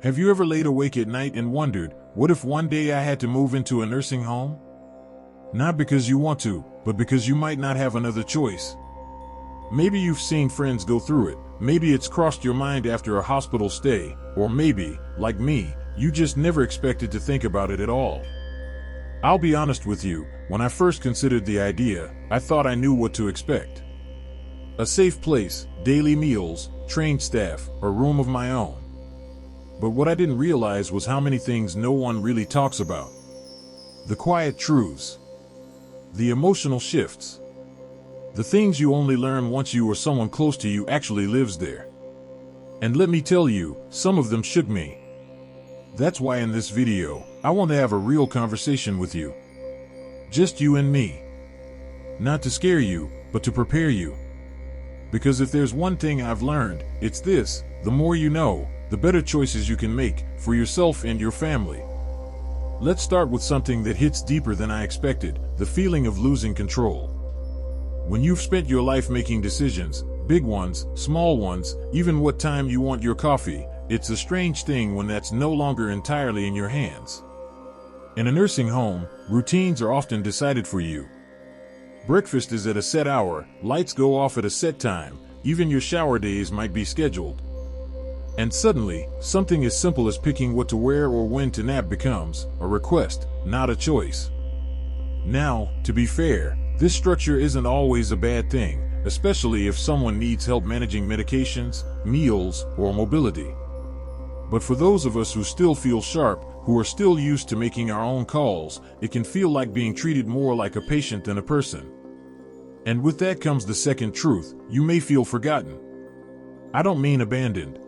Have you ever laid awake at night and wondered, what if one day I had to move into a nursing home? Not because you want to, but because you might not have another choice. Maybe you've seen friends go through it, maybe it's crossed your mind after a hospital stay, or maybe, like me, you just never expected to think about it at all. I'll be honest with you, when I first considered the idea, I thought I knew what to expect. A safe place, daily meals, trained staff, a room of my own. But what I didn't realize was how many things no one really talks about. The quiet truths. The emotional shifts. The things you only learn once you or someone close to you actually lives there. And let me tell you, some of them shook me. That's why in this video, I want to have a real conversation with you. Just you and me. Not to scare you, but to prepare you. Because if there's one thing I've learned, it's this: the more you know, the better choices you can make for yourself and your family. Let's start with something that hits deeper than I expected: the feeling of losing control. When you've spent your life making decisions, big ones, small ones, even what time you want your coffee, it's a strange thing when that's no longer entirely in your hands. In a nursing home, routines are often decided for you. Breakfast is at a set hour, lights go off at a set time, even your shower days might be scheduled. And suddenly, something as simple as picking what to wear or when to nap becomes a request, not a choice. Now, to be fair, this structure isn't always a bad thing, especially if someone needs help managing medications, meals, or mobility. But for those of us who still feel sharp, who are still used to making our own calls, it can feel like being treated more like a patient than a person. And with that comes the second truth: you may feel forgotten. I don't mean abandoned.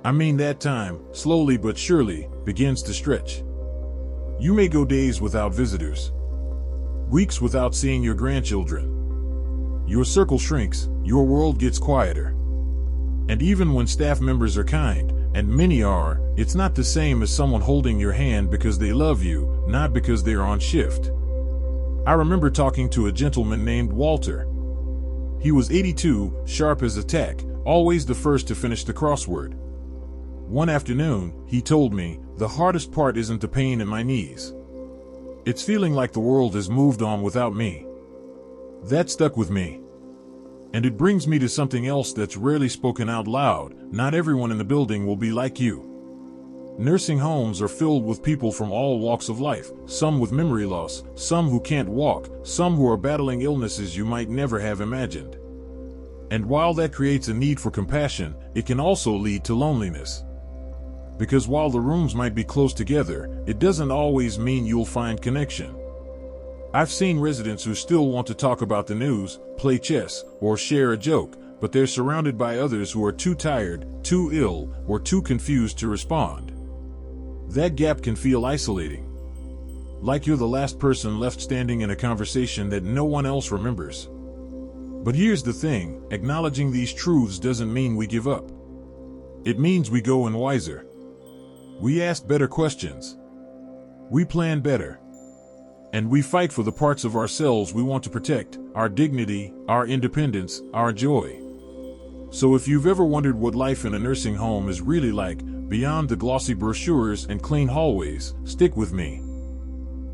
I mean that time, slowly but surely, begins to stretch. You may go days without visitors, weeks without seeing your grandchildren. Your circle shrinks, your world gets quieter. And even when staff members are kind, and many are, it's not the same as someone holding your hand because they love you, not because they're on shift. I remember talking to a gentleman named Walter. He was 82, sharp as a tack, always the first to finish the crossword. One afternoon, he told me, the hardest part isn't the pain in my knees. It's feeling like the world has moved on without me. That stuck with me. And it brings me to something else that's rarely spoken out loud: not everyone in the building will be like you. Nursing homes are filled with people from all walks of life, some with memory loss, some who can't walk, some who are battling illnesses you might never have imagined. And while that creates a need for compassion, it can also lead to loneliness. Because while the rooms might be close together, it doesn't always mean you'll find connection. I've seen residents who still want to talk about the news, play chess, or share a joke, but they're surrounded by others who are too tired, too ill, or too confused to respond. That gap can feel isolating. Like you're the last person left standing in a conversation that no one else remembers. But here's the thing: acknowledging these truths doesn't mean we give up. It means we go in wiser. We ask better questions. We plan better. And we fight for the parts of ourselves we want to protect: our dignity, our independence, our joy. So if you've ever wondered what life in a nursing home is really like, beyond the glossy brochures and clean hallways, stick with me.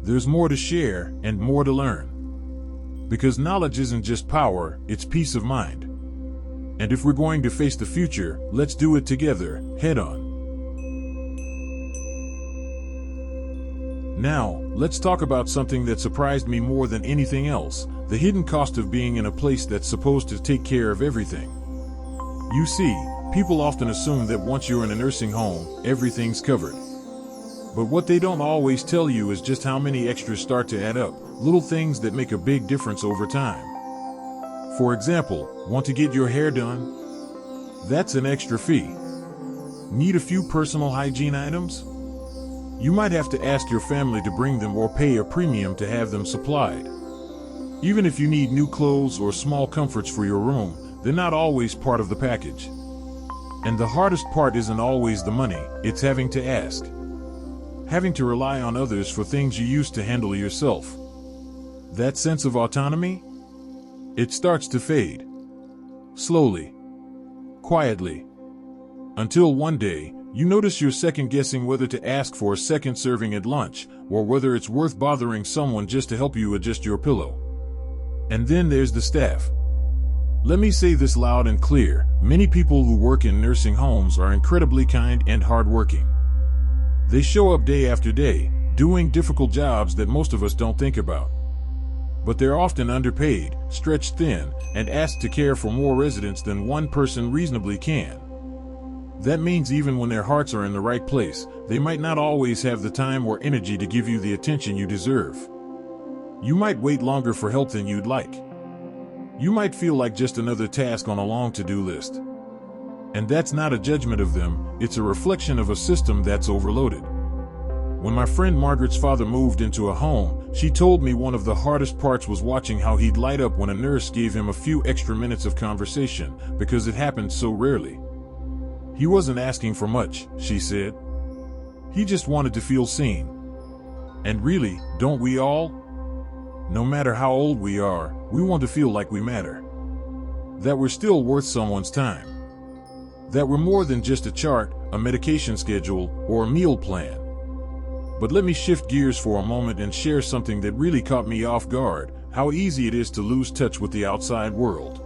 There's more to share and more to learn. Because knowledge isn't just power, it's peace of mind. And if we're going to face the future, let's do it together, head on. Now, let's talk about something that surprised me more than anything else: the hidden cost of being in a place that's supposed to take care of everything. You see, people often assume that once you're in a nursing home, everything's covered. But what they don't always tell you is just how many extras start to add up, little things that make a big difference over time. For example, want to get your hair done? That's an extra fee. Need a few personal hygiene items? You might have to ask your family to bring them or pay a premium to have them supplied. Even if you need new clothes or small comforts for your room, they're not always part of the package. And the hardest part isn't always the money, it's having to ask. Having to rely on others for things you used to handle yourself. That sense of autonomy? It starts to fade. Slowly. Quietly. Until one day, You notice you're second-guessing whether to ask for a second serving at lunch, or whether it's worth bothering someone just to help you adjust your pillow. And then there's the staff. Let me say this loud and clear: many people who work in nursing homes are incredibly kind and hardworking. They show up day after day, doing difficult jobs that most of us don't think about. But they're often underpaid, stretched thin, and asked to care for more residents than one person reasonably can. That means even when their hearts are in the right place, they might not always have the time or energy to give you the attention you deserve. You might wait longer for help than you'd like. You might feel like just another task on a long to-do list. And that's not a judgment of them, it's a reflection of a system that's overloaded. When my friend Margaret's father moved into a home, she told me one of the hardest parts was watching how he'd light up when a nurse gave him a few extra minutes of conversation, because it happened so rarely. He wasn't asking for much, she said. He just wanted to feel seen. And really, don't we all? No matter how old we are, we want to feel like we matter. That we're still worth someone's time. That we're more than just a chart, a medication schedule, or a meal plan. But let me shift gears for a moment and share something that really caught me off guard: how easy it is to lose touch with the outside world.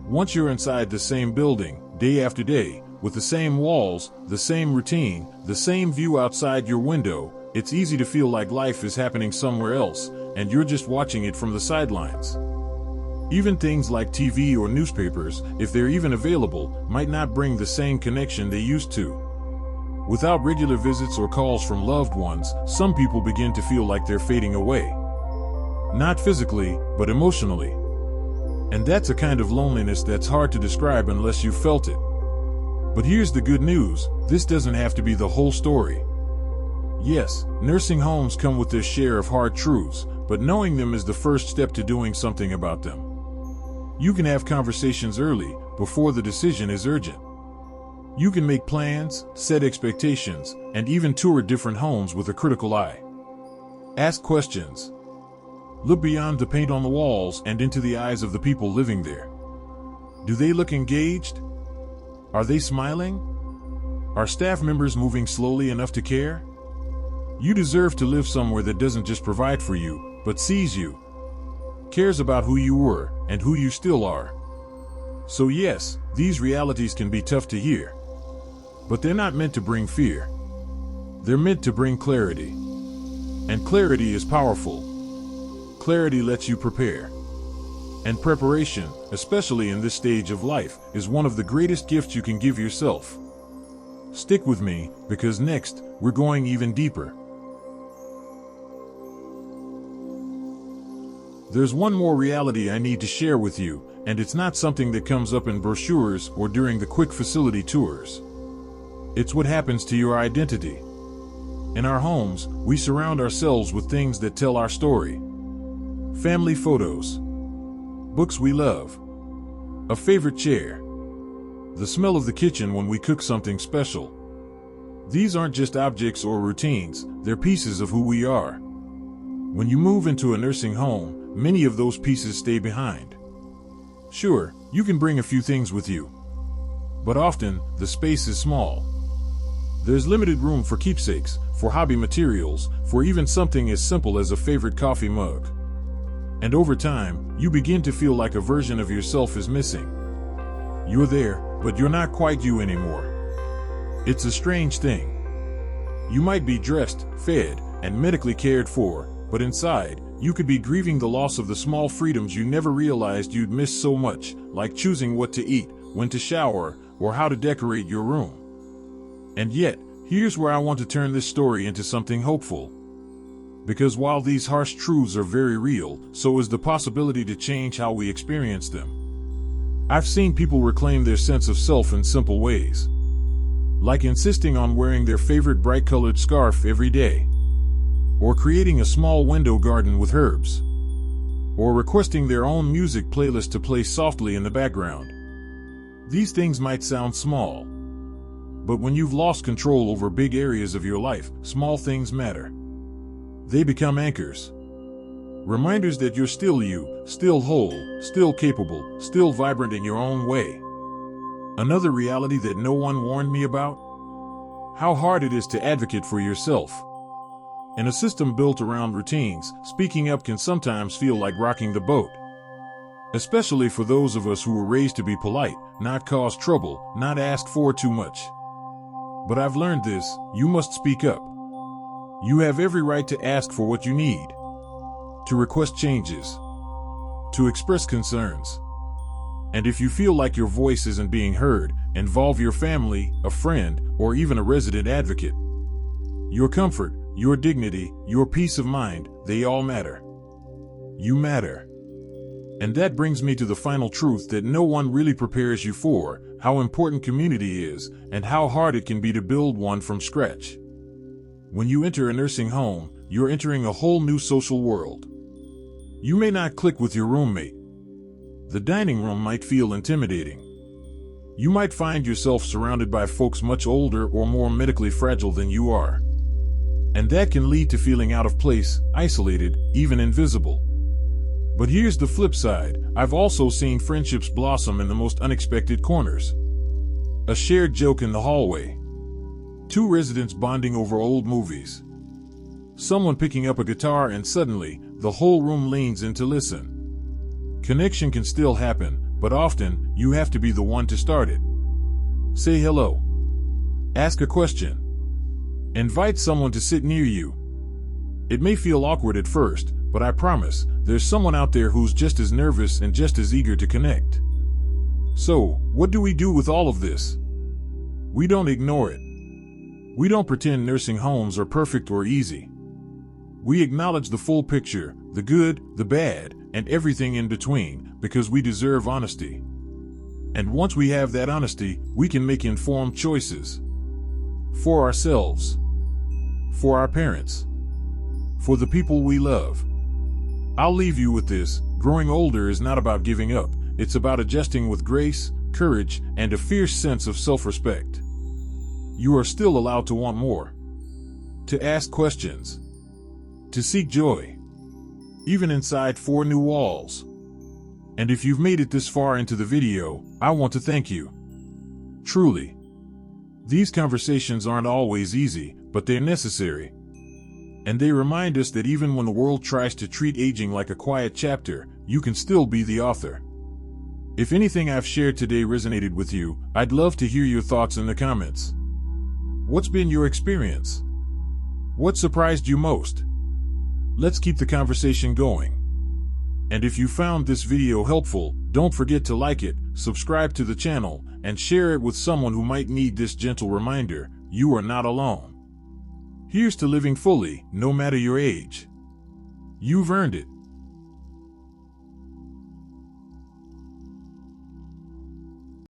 Once you're inside the same building, day after day, with the same walls, the same routine, the same view outside your window, it's easy to feel like life is happening somewhere else, and you're just watching it from the sidelines. Even things like TV or newspapers, if they're even available, might not bring the same connection they used to. Without regular visits or calls from loved ones, some people begin to feel like they're fading away. Not physically, but emotionally. And that's a kind of loneliness that's hard to describe unless you've felt it. But here's the good news: this doesn't have to be the whole story. Yes, nursing homes come with their share of hard truths, but knowing them is the first step to doing something about them. You can have conversations early, before the decision is urgent. You can make plans, set expectations, and even tour different homes with a critical eye. Ask questions. Look beyond the paint on the walls and into the eyes of the people living there. Do they look engaged? Are they smiling? Are staff members moving slowly enough to care? You deserve to live somewhere that doesn't just provide for you, but sees you, cares about who you were and who you still are. So yes, these realities can be tough to hear. But they're not meant to bring fear. They're meant to bring clarity. And clarity is powerful. Clarity lets you prepare. And preparation, especially in this stage of life, is one of the greatest gifts you can give yourself. Stick with me, because next, we're going even deeper. There's one more reality I need to share with you, and it's not something that comes up in brochures or during the quick facility tours. It's what happens to your identity. In our homes, we surround ourselves with things that tell our story. Family photos, books we love, a favorite chair, the smell of the kitchen when we cook something special. These aren't just objects or routines, they're pieces of who we are. When you move into a nursing home, many of those pieces stay behind. Sure, you can bring a few things with you, but often, the space is small. There's limited room for keepsakes, for hobby materials, for even something as simple as a favorite coffee mug. And over time, you begin to feel like a version of yourself is missing. You're there, but you're not quite you anymore. It's a strange thing. You might be dressed, fed, and medically cared for, but inside, you could be grieving the loss of the small freedoms you never realized you'd missed so much, like choosing what to eat, when to shower, or how to decorate your room. And yet, here's where I want to turn this story into something hopeful. Because while these harsh truths are very real, so is the possibility to change how we experience them. I've seen people reclaim their sense of self in simple ways. Like insisting on wearing their favorite bright-colored scarf every day. Or creating a small window garden with herbs. Or requesting their own music playlist to play softly in the background. These things might sound small. But when you've lost control over big areas of your life, small things matter. They become anchors. Reminders that you're still you, still whole, still capable, still vibrant in your own way. Another reality that no one warned me about? how hard it is to advocate for yourself. In a system built around routines, speaking up can sometimes feel like rocking the boat. Especially for those of us who were raised to be polite, not cause trouble, not ask for too much. But I've learned this: you must speak up. You have every right to ask for what you need, to request changes, to express concerns. And if you feel like your voice isn't being heard, involve your family, a friend, or even a resident advocate. Your comfort, your dignity, your peace of mind, they all matter. You matter. And that brings me to the final truth that no one really prepares you for: how important community is, and how hard it can be to build one from scratch. When you enter a nursing home, you're entering a whole new social world. You may not click with your roommate. The dining room might feel intimidating. You might find yourself surrounded by folks much older or more medically fragile than you are. And that can lead to feeling out of place, isolated, even invisible. But here's the flip side: I've also seen friendships blossom in the most unexpected corners. A shared joke in the hallway. Two residents bonding over old movies. Someone picking up a guitar and suddenly, the whole room leans in to listen. Connection can still happen, but often, you have to be the one to start it. Say hello. Ask a question. Invite someone to sit near you. It may feel awkward at first, but I promise, there's someone out there who's just as nervous and just as eager to connect. So, what do we do with all of this? We don't ignore it. We don't pretend nursing homes are perfect or easy. We acknowledge the full picture, the good, the bad, and everything in between, because we deserve honesty. And once we have that honesty, we can make informed choices. For ourselves. For our parents. For the people we love. I'll leave you with this: growing older is not about giving up, it's about adjusting with grace, courage, and a fierce sense of self-respect. You are still allowed to want more. To ask questions. To seek joy. Even inside four new walls. And if you've made it this far into the video, I want to thank you. Truly. These conversations aren't always easy, but they're necessary. And they remind us that even when the world tries to treat aging like a quiet chapter, you can still be the author. If anything I've shared today resonated with you, I'd love to hear your thoughts in the comments. What's been your experience? What surprised you most? Let's keep the conversation going. And if you found this video helpful, don't forget to like it, subscribe to the channel, and share it with someone who might need this gentle reminder: you are not alone. Here's to living fully, no matter your age. You've earned it.